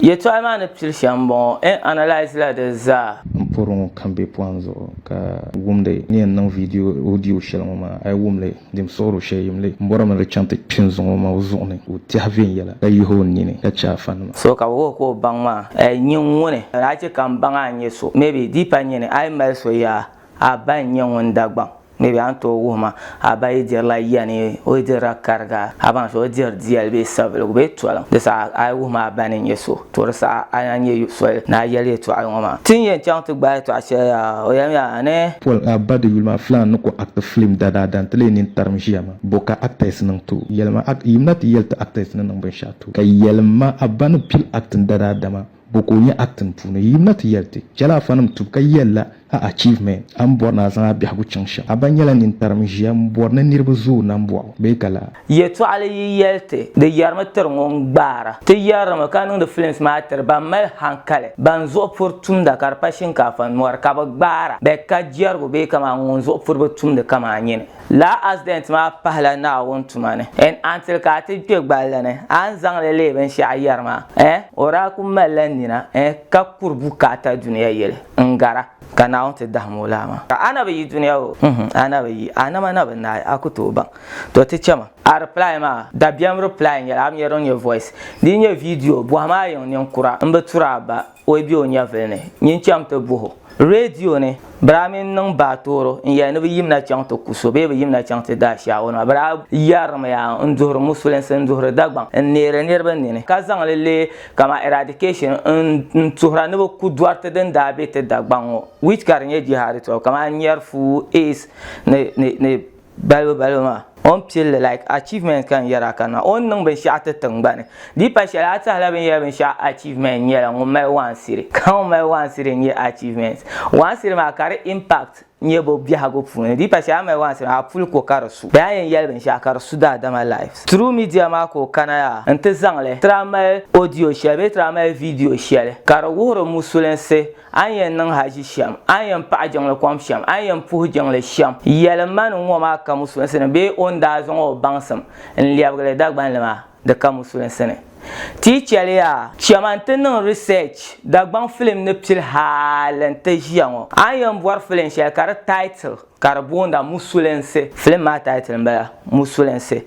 ye to ay man pil shambo en analyze la de za pour camber poinzo ka wumde ni nan audio shalama ay wumle dim soro sheyimle mboram le chante pinzo ma uzone u tiavin yala ay ho nini ya cha fan so ka wo ko bangma ay nyin woni a ce kan banga nye so maybe dipa nyene ay mal so ya aba nyin won dagban maybe anto woma aba idir la yani o idira karga aban so dir dial be sabel go be tola de sa ay woma aba ne yeso to sa anye so na yale to ay woma tin yen chant gba to ashe ya o ya ne pol aba de wilma flan ko acte film dada dan tele nin tarmjiyama boka actes nan to yelma act yimnat yelta actes nan ban shatu kay yelma aban pil acte dada dama boko nya actin puna yimnat yelte jala fanam tu kayella a achievement am borna zanga bihagu changsha abanyala nin tarmjia borna nirbu zu nan bo be kala ye to ale yelte de yarma terngon gbara te yarma kanun de films mater ba mal hankale ban zo pour tunda karpashin kafan mor ka ba gbara be ka jergo be kama ngon zo pour ba tunda kama nyene la accident ma pahla na won tumane en antel ka te gbalane an zangle le ben sha yarma ora kum malanina ka kurbu kata duniya yele ngara kana on te dahmulama ana be duniya o ana be ana na be na akuto ban to te chama a reply ma da biam reply ya am yeron your voice di nye video bo ma yon nyen kura mbe turaba o bi o nya vene nyen cham te buho radio ne bramin nang batoro ya ne bi yimna chang to kuso be yimna chang te da sha wona bra yarma ya ndur musulen sen ndur dagban nere nerban ne ka zang le kama eradication ntura ne ku duarte den da be te dagban which karnye jihad to kama nyarfu is ne balo ma on pile like achievement kan yara kana on nang ben sha ta tangbane di pa sha ta la ben ya ben sha achievement yara on mai wan sire kan mai wan sire ni achievement wan sire ma kare impact nye bo bia go fune di pa sha mai wan sire a full ko karasu bayan yel ben sha karasu da my life through media ma ko kana ya ente zangle tramal audio share tramal video share kar woro musulense ayen nang haji sham ayen pa jangle kwam sham ayen pu jangle sham yel man ngoma ka musulense be da zongo bangsam en liabre dagban lema de kamusulen sene teacher ya chamanten research dagban film ne pil halen te jiango ayam voir film shel kar title kar bonda musulense film ma title mbala musulense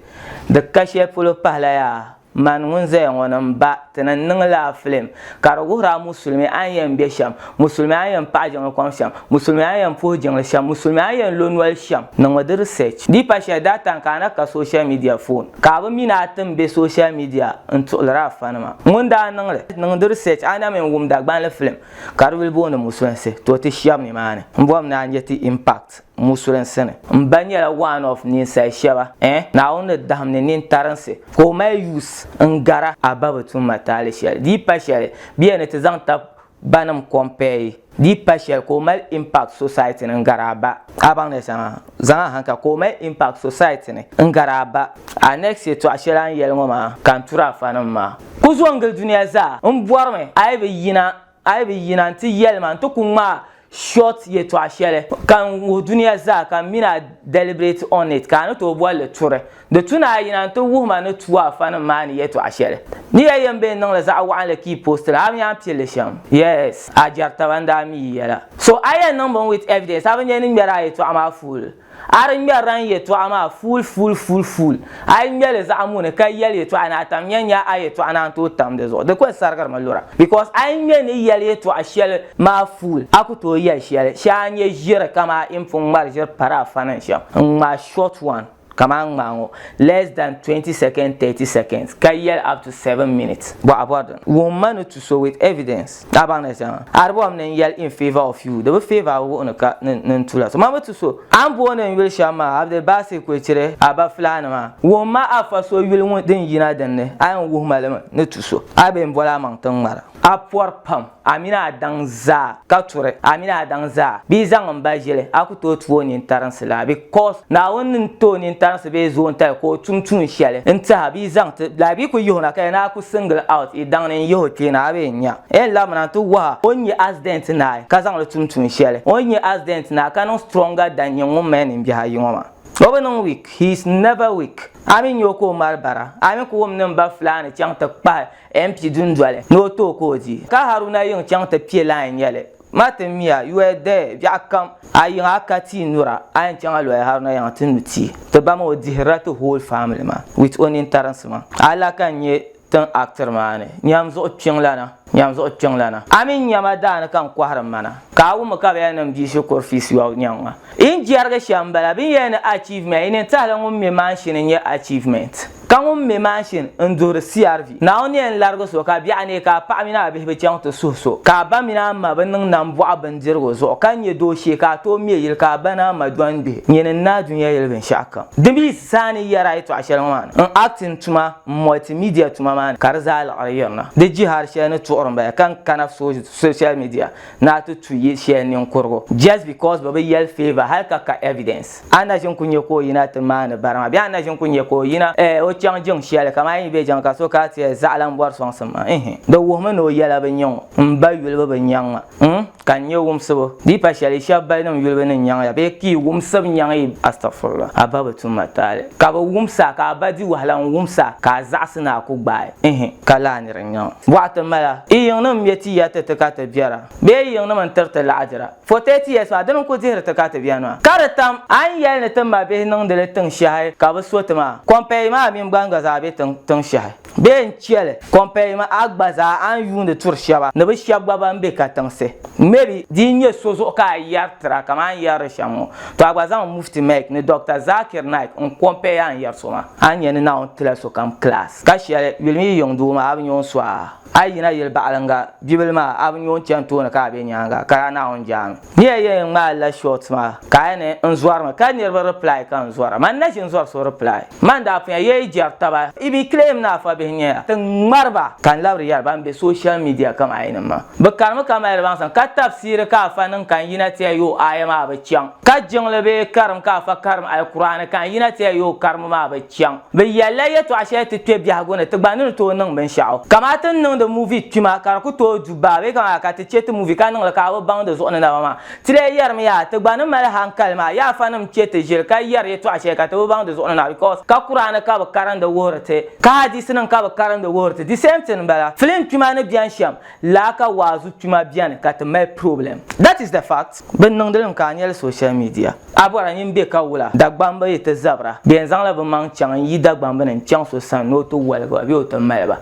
de cache pour le parler ya man wonze wonan ba tanan nan la film kar gura musulmi ayan be sham musulmi ayan pajan kwam sham musulmi ayan pojin sham musulmi ayan lonwal sham nan wada research di pa sha data kana ka social media phone ka ba mina tan be social media to lara fanama munda nan le nan da research ana men wum da gban la film kar wil bo na musulmi se to te sham ni mane mbom na anyeti impact musulen sene mbanyela one of ni sai sheba na on da hamne nin taranse ko mai use ngara ababatu matale shel di pashel bien te zanta banam compare di pashel ko mal impact society ngara ba abang ne sama zanga hanka ko mai impact society ne ngara ba annex to ashelan yel ngoma kantura fanam ma ku zongal duniya za mborme aybe yina nti yelman to kuma short ye to ashele kan wo duniya za kan mina deliberate on it kan to bo le ture de tuna yina to wo ma no tuwa fan mani ye to ashele ni ya yembe nan la za wa le ki post la am ya pile sham yes ajarta banda mi yela so I am number with evidence haven't any mbera ye to ama full are mbera ye to ama full ay mbele za amune kay yel ye to ana tam nyanya ay to ana to tam de zo de ko sargar malura because ay mbene yel ye to ashele ma full akuto ya shele shanye jira kama infun marjer para financial ma short one kama mango less than 20 seconds 30 seconds kayel up to 7 minutes but about woman to show with evidence abanesa arbo am yel in favor of you the favor wo on ka ntula so mama to so am bo na wil shama abdel basi ko chire aba flana ma wo ma afa so wil won den yina den ne ayan wo malama ne to so abe mbola man tan mara apor pam amina danza kature amina danza bi zang mbajele akuto tuwo ni taransila because na won to ni taransi be zone ta ko tumtun shele nta bi zang la bi ko yona kai na ku single out idan ne yo ke na be nya lamna to wa onye accident na ka zang le tumtun shele onye accident na ka no stronger than young woman in bi ha yoma Oben weak, he is never weak. Amin yoko marbara. Amin ko wom ba flane chang ta pa MP dundwale. No to ko ji. Ka Haruna yin chang ta pie line yele. Matemia, you were there. Yakam, I akati nura. I ain't young Haruna yang tinuti. The bamo dihra to whole family man with own interest man. I like a ye ten actor man. Nyamzo chunglana. Nyamzo chunglana. Amin yamadana kan kwaram mana. Kawu makabe jisho korfisi wa nyanga. In jarga shambala bin yen achievement in talangum me mansion in your achievement. Kangum me mansion ndur CRV. Now ni en largo so ka biane ka pa mina be chang to so. Ka ba mina ma ban nan bu abandirgo so kan ye do she ka to me yil ka bana ma dwanbe. Yen na dunya yel ben shaka. Debi sani yara ito ashalman. Acting tuma multimedia tuma man karzal ariyana. De jihar shene to oramba kan kanaf social media. Na to share ni nkorgo. Just because baba yel favor halka ka evidence. Ana jin kunye ko yina tman barama. Bi ana jin kunye ko yina chang jing shele kama yi be jang ka so ka ti zalan bor son sama do wo me no yela be nyon mba yul be nyang kan ye wum so di pa shele shabba no yul be nyang ya be ki wum sab nyang yi astaghfirullah ababa tuma tale ka ba wum sa ka ba di wahlan wum sa ka zasna ku gba kala ni nyang wata mala yin nam yeti ya ta ka ta biara be yin nam tarta la'ajra fo teti ya so adan ko jihar ta ka ta biana karatam an yel ne tamba be nan de tan shahay ka ba so tama kompe ma mi banga za be tan shahay be nchele kompe ma agbaza an yunde tur shaba ne be shabba ban be ka tan se maybe dinye sozo ka yartra kama yar shamo to agbaza mufti mek ne Dr. Zakir Naik on kompe an yar soma an yen na on tla so kam class ka shele yelmi yongdu ma abin yon swa ayina yel baalanga bibilma abin yon chanto na ka be nyanga ka na on jam ye ma la short ma ka ne nzwar ma ka ne reply kan zwara man na jin zwar so reply man da fa ye jartaba ibi claim na fa be nya tan marba kan labri yar ban be social media kam ayina ma ba karma kam ayar ban san ka tafsir ka fa nan kan yina te yo ayama ba chang ka jingle be karam ka fa karam ay qur'an kan yina te yo karma ma ba chang be yalla ye to ashe te te biya gona te banin to nan ban sha'o kamatan nan da movie tima kar ku to juba be kan ka te chet movie kan nan ka ba ban da zo na ma tire yar mi ya te banin mal hankal ma ya fa nan chet jil ka yar ye to ashe ka te ban da zo na because ka qur'an ka ba karan da worate ka hadisi nan ka ba karan da worate the same thing bala film tima na biyan sham la ka wazu tima biyan ka te my problem that is the fact ben nan da kan yel social media abora yin be ka wula da gbamba ye te zabra ben zang la ba man chang yi da gbamba nan chang so san no to wal go bi o to malba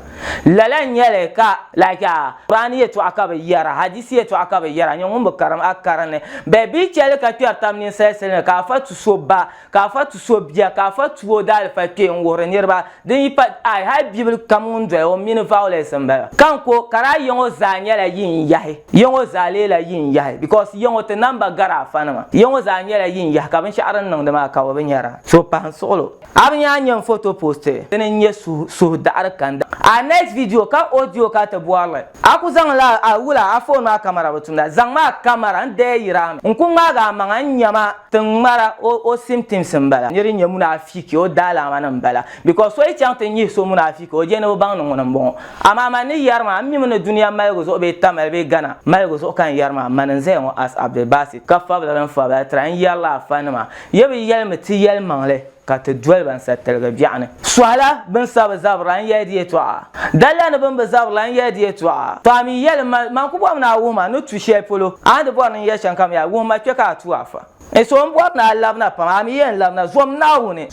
lalan yele ka like qur'ani ye to akaba yara hadisi ye to akaba yara nyon mo karam akarane be bi chele ka tu atam ni sesele ka fa tu so ba ka fa tu so bia ka fa tu dal fa te ngore nirba den yi pa ai ha bibil kamun do o min violence mbala kan ko kara yongo zanyela yin yahe yongo zalela yin yahe because yongo te namba gara fanama yongo zanyela yin yahe ka ban sha'aran nan da ma ka wa ban yara so pan solo abin ya nyan photo poster tenen ye su dar kanda a next video ka audio ka ta buwala aku zang la a wula a phone ma camera batunda zang ma camera nde yiram nkun ma ga man nyama tun mara o symptoms mbala nyiri nyamuna afiki o dala manan bala because so e chante nyi so munafiki o jeno bang no ngona bon ama mani yarma ammi mun duniya maygo zo be tamal be gana maygo zo kan yarma manan zai on as abdul basit ka fa bala fa ba tran yalla fanama yebi yelma ti yelmangle ka te dwel ban satel ga biane swala ben sab zabran yadi to dalla na ben zabran yadi to mi yelma man ku bom na wuma no tu she polo and bon ya shankam ya wuma ke ka tu afa e so mbot na labna pa mi yen labna zom nawune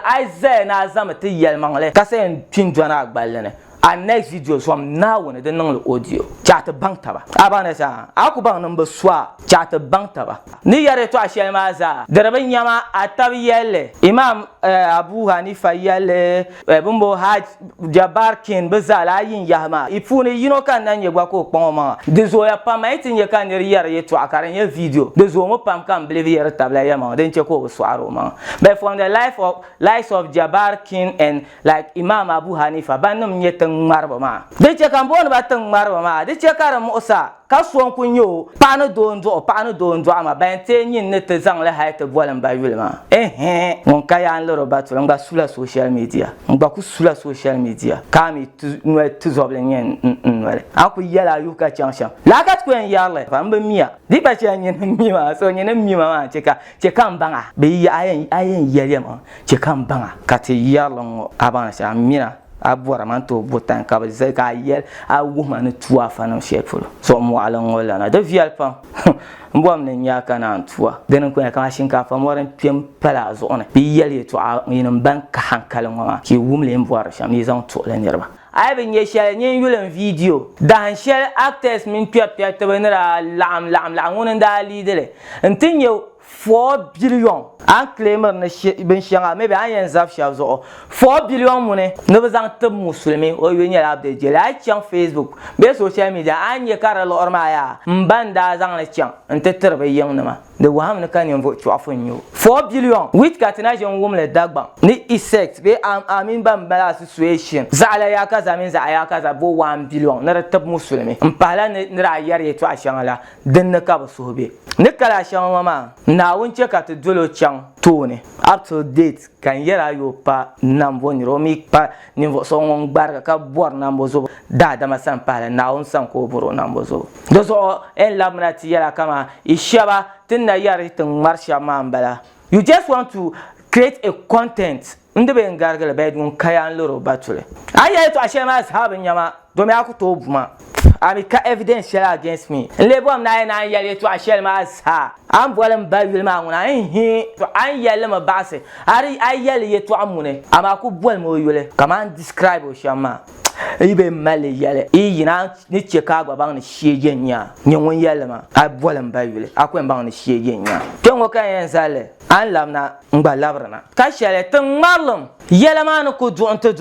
ai ze na zama ti yelmangle ka sen tin dwana agbalene a next video from now when the non audio chat bank taba abana sa aku bang number swa chat bank taba ni yare to ashel maza daraban yama atabi yelle imam abu hanifa yelle bumbo haj jabar kin bazala yin yahma ifune yino kan nan yegwa ko poma de zo ya pamaitin ye kan yare to akaran ye video de zo mo pam kan believe yare tabla yama den che ko swaro ma but from the life of jabar kin and like imam abu hanifa banum yeten teng marba ma de che kan bon ba teng marba ma de che kar musa ka son kun yo pa no do ndo ma ban te nyin ne te zang le hay te bolan ba yulma mon kaya an loro batu ngba sula social media ngba ku sula social media kami tu zoble nyen nwale aku yala yu ka changsha la kat ko en yale ba mba mia di ba che nyen mi ma so nyen mi ma che kan banga be ya ayen yele ma che kan banga ka te yalo abana sha mina abora man to botan ka ba zai ka yel a woman tuwa fa no shefulu so mo alan wala na da vial pa mbom ne nya kana tuwa den ko ka shinkafa moran pem pala zo ona bi yel to a yin ban ka hankalin wa ki wumle mbora sham ni zan to le nerba ay ben ye shel nyen yulen video dan shel actors min pep te benera lam wonen da lidele ntin yo 4 billion an claimer na ben shanga maybe an yan zaf shav zo 4 billion mune ne bazan tab muslimi o yenya abde jela chan Facebook be social media an ye kara lo orma ya mbanda zan la chan ente terbe yengnama de waham ne kan yon vo chwafun yo 4 billion which catenation wumle dagba ni insect be amin ban bala situation zala ya kaza min za ya kaza bo 1 billion na tab muslimi mpala ne ra yar ye to ashangala den ne ka ba sobe ne kala shanga ma na wunce ka ta dolo chan tone up to date kan yara yo pa nambo ni romi pa ni vo so ngon barka ka bor nambo zo da ma san pa na won san ko boro nambo zo do so en labna ti yara kama ishaba tinna yara tin marsha mambala you just want to create a content inde be ngargala be dun kayan loro batule ayi to ashema ashabin yama do me akuto buma ami ka evidence share against me lebo am na yale to ashel ma sa am bolam babil ma nguna to an yale ma base ari ayale ye to amune ama ku bol mo yole Kaman describe o shama ibe male yale yina ni cheka gba bang ni sheje nya nyewon yale ma a bolam babil akwen bang ni sheje nya tongo kan yen sale an lamna ngba labrana ka shele tan malum yele ma no ko donte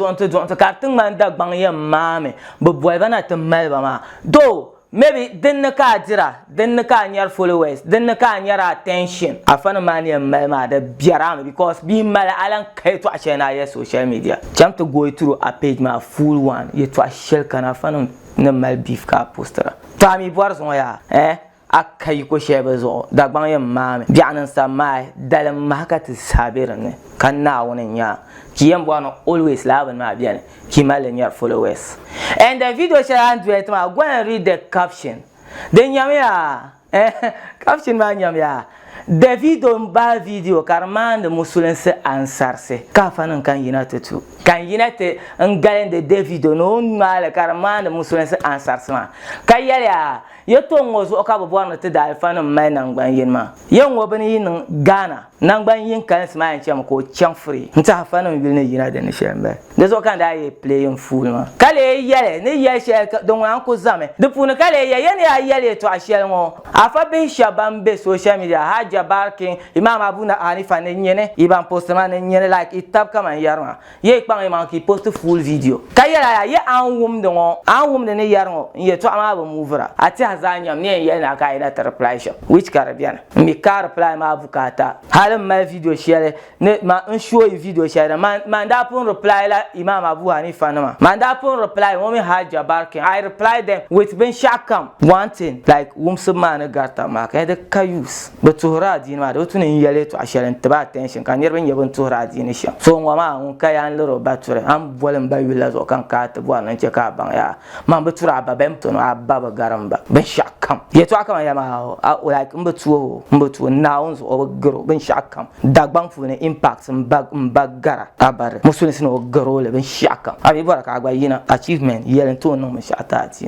ka tan man dag bang ye mame bo boy bana tan malba ma do maybe den ka dira den ka nyar followers den ka nyar attention afana mani malma da biaram because be mal alan kai to ashena ya social media jam to go through a page ma full one ye to ashel kana afana na mal beef ka postera tami bor so ya akai ko shebe zo da gban ye mame bianan sa mai dalam mahakati sabiran kan na wonen ya kiyam bwana always laban ma bian ki malen your followers and the video share and do it ma go and read the caption then yamia caption ma yamia the video ba video karman de musulense ansarse ka fanan kan yinate tu kan yinate ngalen de video no mala karman de musulense ansarse ma kayya yeto ngozo ka bobwana te da fanan mai nan gban yin ma yan wo bani yin Ghana nan gban yin kan sma yan chem ko chan free nta fanan bil ne yina de ne shembe de zo kan da ye playing full ma kale yele ne ye she don an ko zame de puna kale ye ne ya yele to ashel ngo afa be shabam be social media haja barking imam abuna hanifa ne nyene iban postma ne nyene like itab Kaman yarma ye kpang imam ki post full video kayela ye an wum de ne yarmo ye to ama ba movera ati azanyam ne ye na ka ina reply shop which Caribbean mi ka reply ma bukata halin ma video share ne ma in show video share man da pun reply la imam abu hanifa na man da pun reply wo mi haja barking I reply them with ben shakam one thing like wumsu man garta ma ka da kayus ba tuhra din ma da tunin yale to asharen taba attention kan yerben yebon tuhra din shi so ngoma un kayan loro bature am bolen bayula zo kan ka ta bo nan ce ka ban ya man ba tura ba bem to no abba garamba ben shakam ye to aka ya ma like mbatuo na unzo o garo ben shakam dagban fu ne impact mbagara abar musulin sino garo le ben shakam abi baraka agba yina achievement yelen to no me shata ati